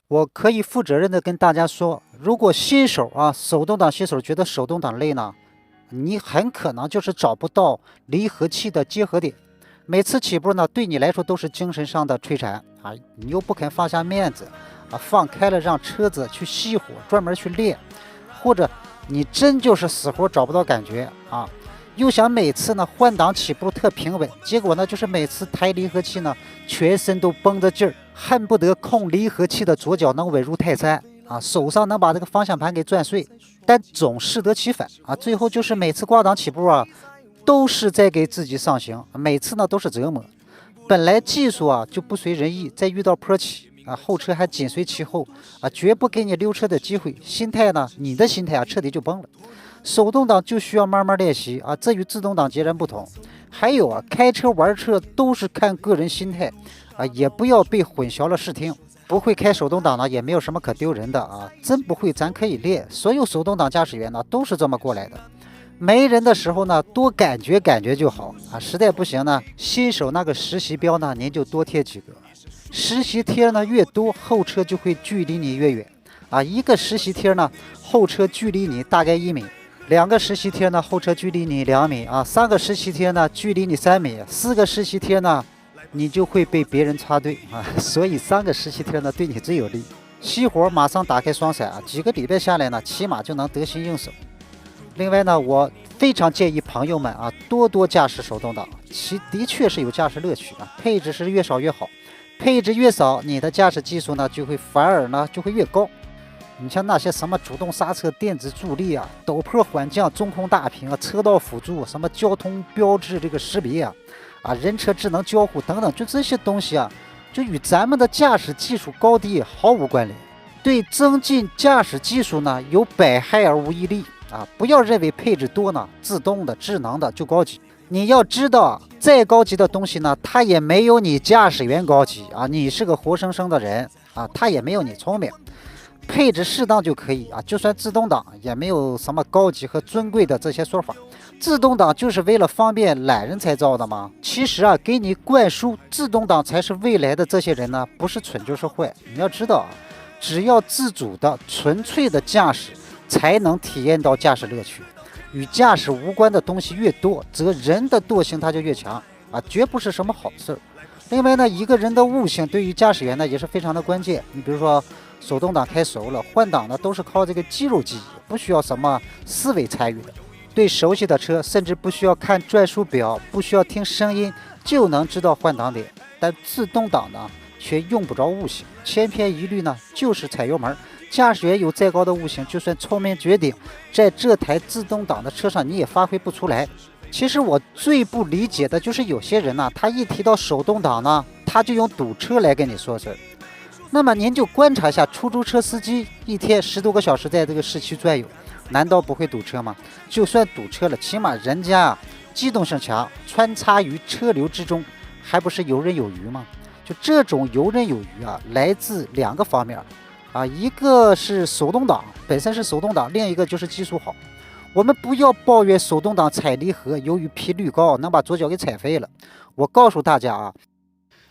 我可以负责任的跟大家说，如果新手手动挡新手觉得手动挡累呢，你很可能就是找不到离合器的结合点。每次起步呢，对你来说都是精神上的摧残你又不肯放下面子放开了让车子去熄火，专门去练，或者你真就是死活找不到感觉又想每次呢换挡起步特平稳，结果呢就是每次抬离合器呢，全身都绷着劲儿，恨不得控离合器的左脚能稳如泰山手上能把这个方向盘给转碎，但总适得其反最后就是每次挂档起步都是在给自己上刑，每次呢都是折磨。本来技术就不随人意，再遇到坡起后车还紧随其后绝不给你溜车的机会，心态呢，你的心态彻底就崩了。手动挡就需要慢慢练习这与自动挡截然不同。还有开车玩车都是看个人心态也不要被混淆了视听。不会开手动挡呢，也没有什么可丢人的真不会咱可以练。所有手动挡驾驶员呢都是这么过来的。没人的时候呢，多感觉感觉就好实在不行呢，新手那个实习标呢，您就多贴几个。实习贴呢越多，后车就会距离你越远一个实习贴呢，后车距离你大概1米。2个实习贴呢，后车距离你2米3个实习贴呢，距离你3米，4个实习贴呢，你就会被别人插队所以3个实习贴呢，对你最有利。熄火马上打开双闪几个礼拜下来呢，起码就能得心应手。另外呢，我非常建议朋友们多多驾驶手动挡，其的确是有驾驶乐趣配置是越少越好，配置越少，你的驾驶技术呢反而呢就会越高。你像那些什么主动刹车、电子助力陡坡缓降、中控大屏车道辅助、什么交通标志这个识别人车智能交互等等，就这些东西就与咱们的驾驶技术高低毫无关联，对增进驾驶技术呢有百害而无一利不要认为配置多呢，自动的、智能的就高级。你要知道，再高级的东西呢，它也没有你驾驶员高级你是个活生生的人它也没有你聪明。配置适当就可以就算自动挡也没有什么高级和尊贵的这些说法。自动挡就是为了方便懒人才造的吗？其实给你灌输自动挡才是未来的这些人呢，不是蠢就是坏。你要知道只要自主的、纯粹的驾驶，才能体验到驾驶乐趣。与驾驶无关的东西越多，则人的惰性它就越强绝不是什么好事。另外呢，一个人的悟性对于驾驶员呢也是非常的关键。你比如说手动挡开熟了，换挡呢都是靠这个肌肉记忆，不需要什么思维参与的。对熟悉的车，甚至不需要看转速表，不需要听声音就能知道换挡点。但自动挡呢却用不着悟性，千篇一律呢就是踩油门。驾驶员有再高的悟性，就算聪明绝顶，在这台自动挡的车上你也发挥不出来。其实我最不理解的就是有些人呢，他一提到手动挡呢，他就用堵车来跟你说事儿。那么您就观察一下出租车司机一天10多个小时在这个市区转悠，难道不会堵车吗？就算堵车了，起码人家机动性强，穿插于车流之中，还不是游刃有余吗？就这种游刃有余来自2个方面一个是手动挡本身是手动挡，另一个就是技术好。我们不要抱怨手动挡踩离合由于频率高能把左脚给踩飞了。我告诉大家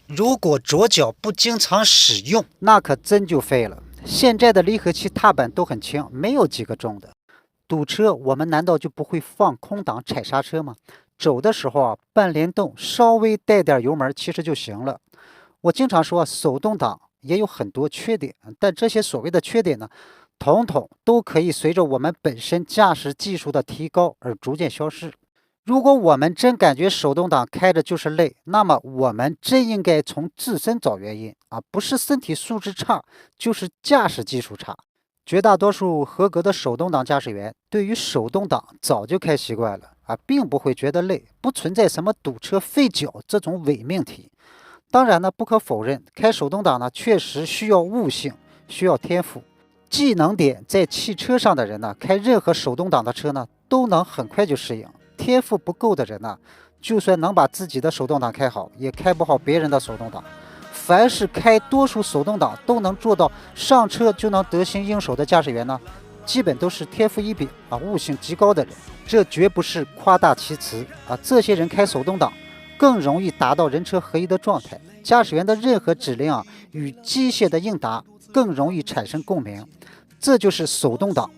如果左脚不经常使用，那可真就废了。现在的离合器踏板都很轻，没有几个重的。堵车我们难道就不会放空档踩刹车吗？走的时候半联动，稍微带点油门其实就行了。我经常说手动挡也有很多缺点，但这些所谓的缺点呢，统统都可以随着我们本身驾驶技术的提高而逐渐消失。如果我们真感觉手动挡开着就是累，那么我们真应该从自身找原因不是身体素质差，就是驾驶技术差。绝大多数合格的手动挡驾驶员对于手动挡早就开习惯了并不会觉得累，不存在什么堵车费脚这种伪命题。当然呢，不可否认，开手动挡呢确实需要悟性，需要天赋。技能点在汽车上的人呢，开任何手动挡的车呢，都能很快就适应。天赋不够的人呢，就算能把自己的手动挡开好，也开不好别人的手动挡。凡是开多数手动挡都能做到上车就能得心应手的驾驶员呢，基本都是天赋异禀悟性极高的人。这绝不是夸大其词这些人开手动挡更容易达到人车合一的状态，驾驶员的任何指令与机械的应答更容易产生共鸣，这就是手动挡。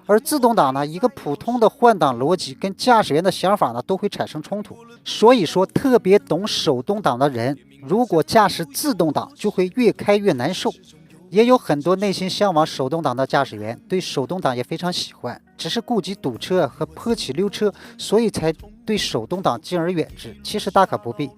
而自动挡呢，一个普通的换挡逻辑跟驾驶员的想法呢都会产生冲突。所以说，特别懂手动挡的人，如果驾驶自动挡，就会越开越难受。也有很多内心向往手动挡的驾驶员，对手动挡也非常喜欢，只是顾及堵车和坡起溜车，所以才对手动挡敬而远之。其实大可不必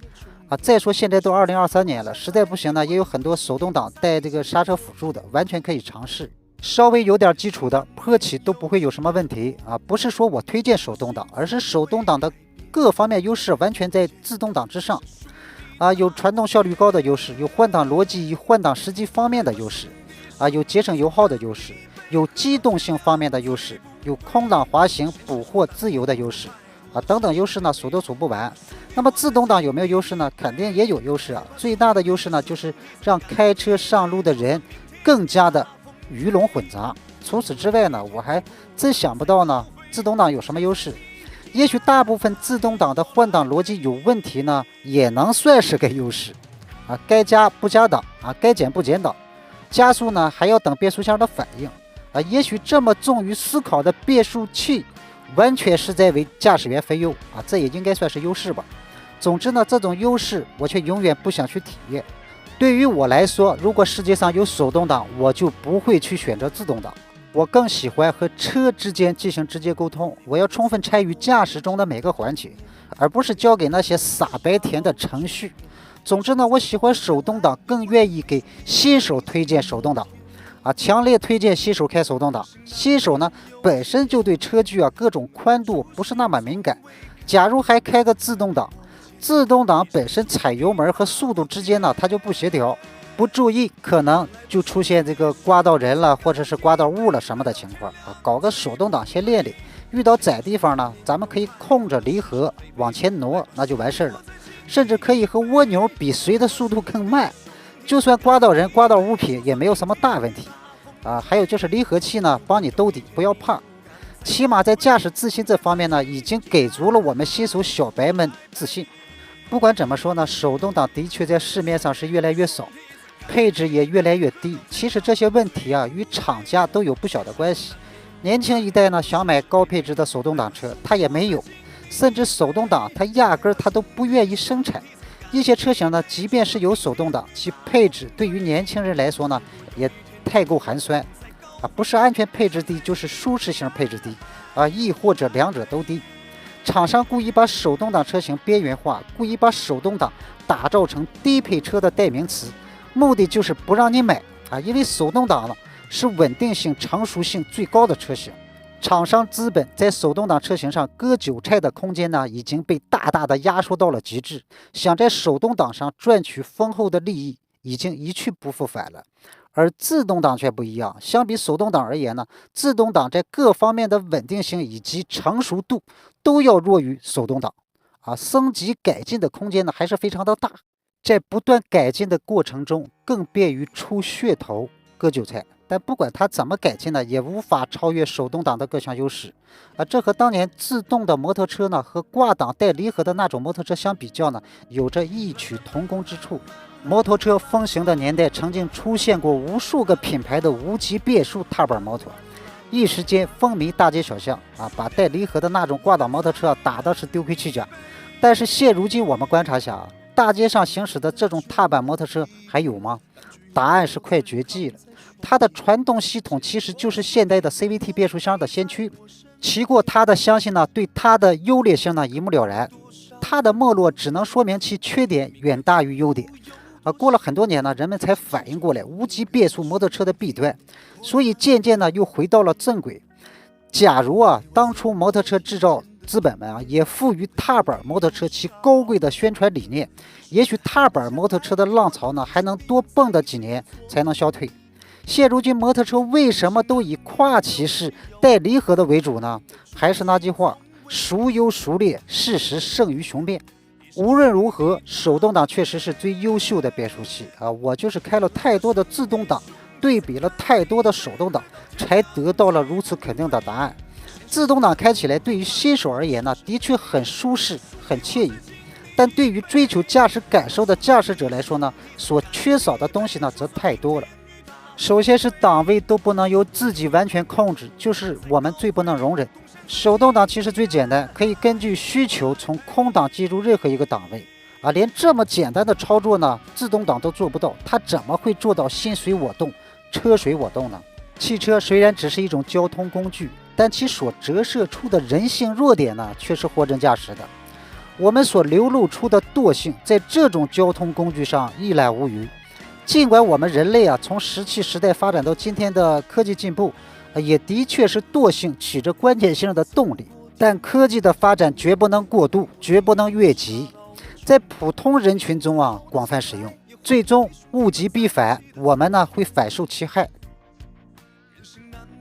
再说现在都2023年了，实在不行呢，也有很多手动挡带这个刹车辅助的，完全可以尝试。稍微有点基础的坡起都不会有什么问题不是说我推荐手动挡，而是手动挡的各方面优势完全在自动挡之上。有传动效率高的优势，有换挡逻辑与换挡时机方面的优势，有节省油耗的优势，有机动性方面的优势，有空挡滑行捕获自由的优势，等等优势呢数都数不完。那么自动挡有没有优势呢？肯定也有优势最大的优势呢，就是让开车上路的人更加的鱼龙混杂。除此之外呢，我还真想不到呢，自动挡有什么优势。也许大部分自动挡的换挡逻辑有问题呢，也能算是个优势该加不加档该减不减档，加速呢还要等变速箱的反应也许这么重于思考的变速器，完全是在为驾驶员分忧这也应该算是优势吧。总之呢，这种优势我却永远不想去体验。对于我来说，如果世界上有手动挡，我就不会去选择自动挡。我更喜欢和车之间进行直接沟通，我要充分参与驾驶中的每个环节，而不是交给那些傻白甜的程序。总之呢，我喜欢手动挡，更愿意给新手推荐手动挡强烈推荐新手开手动挡。新手呢本身就对车距各种宽度不是那么敏感，假如还开个自动挡，自动挡本身踩油门和速度之间呢它就不协调，不注意可能就出现这个刮到人了，或者是刮到物了什么的情况搞个手动挡先练练，遇到窄地方呢，咱们可以控着离合往前挪，那就完事了。甚至可以和蜗牛比谁的速度更慢，就算刮到人刮到物品也没有什么大问题还有就是离合器呢帮你兜底，不要怕。起码在驾驶自信这方面呢，已经给足了我们新手小白们自信。不管怎么说呢，手动挡的确在市面上是越来越少，配置也越来越低。其实这些问题与厂家都有不小的关系。年轻一代呢想买高配置的手动挡车，它也没有，甚至手动挡它压根它都不愿意生产。一些车型呢，即便是有手动挡，其配置对于年轻人来说呢，也太过寒酸不是安全配置低，就是舒适性配置低亦或者两者都低。厂商故意把手动挡车型边缘化，故意把手动挡打造成低配车的代名词，目的就是不让你买因为手动挡是稳定性、成熟性最高的车型。厂商资本在手动挡车型上割韭菜的空间呢，已经被大大的压缩到了极致，想在手动挡上赚取丰厚的利益，已经一去不复返了。而自动挡却不一样，相比手动挡而言呢，自动挡在各方面的稳定性以及成熟度都要弱于手动挡升级改进的空间呢还是非常的大，在不断改进的过程中，更便于出噱头割韭菜。但不管它怎么改进呢，也无法超越手动挡的各项优势这和当年自动的摩托车呢和挂档带离合的那种摩托车相比较呢，有着异曲同工之处。摩托车风行的年代，曾经出现过无数个品牌的无级变速踏板摩托，一时间风靡大街小巷把带离合的那种挂档摩托车打的是丢盔弃甲。但是现如今我们观察下大街上行驶的这种踏板摩托车还有吗？答案是快绝迹了。它的传动系统其实就是现代的 CVT 变速箱的先驱，骑过它的相信呢，对它的优劣性呢一目了然。它的没落只能说明其缺点远大于优点过了很多年呢，人们才反应过来无级变速摩托车的弊端，所以渐渐呢又回到了正轨。假如当初摩托车制造资本们也赋予踏板摩托车其高贵的宣传理念，也许踏板摩托车的浪潮呢还能多蹦跶几年才能消退。现如今摩托车为什么都以跨骑式带离合的为主呢？还是那句话，孰优孰劣，事实胜于雄辩。无论如何，手动挡确实是最优秀的变速器我就是开了太多的自动挡，对比了太多的手动挡，才得到了如此肯定的答案。自动挡开起来对于新手而言呢，的确很舒适很惬意，但对于追求驾驶感受的驾驶者来说呢，所缺少的东西呢则太多了。首先是档位都不能由自己完全控制，就是我们最不能容忍。手动挡其实最简单，可以根据需求从空档进入任何一个档位啊。连这么简单的操作呢，自动挡都做不到，它怎么会做到心随我动，车随我动呢？汽车虽然只是一种交通工具，但其所折射出的人性弱点呢，却是货真价实的。我们所流露出的惰性，在这种交通工具上一览无余。尽管我们人类从石器时代发展到今天的科技进步，也的确是惰性起着关键性的动力，但科技的发展绝不能过度，绝不能越级，在普通人群中广泛使用，最终物极必反，我们会反受其害，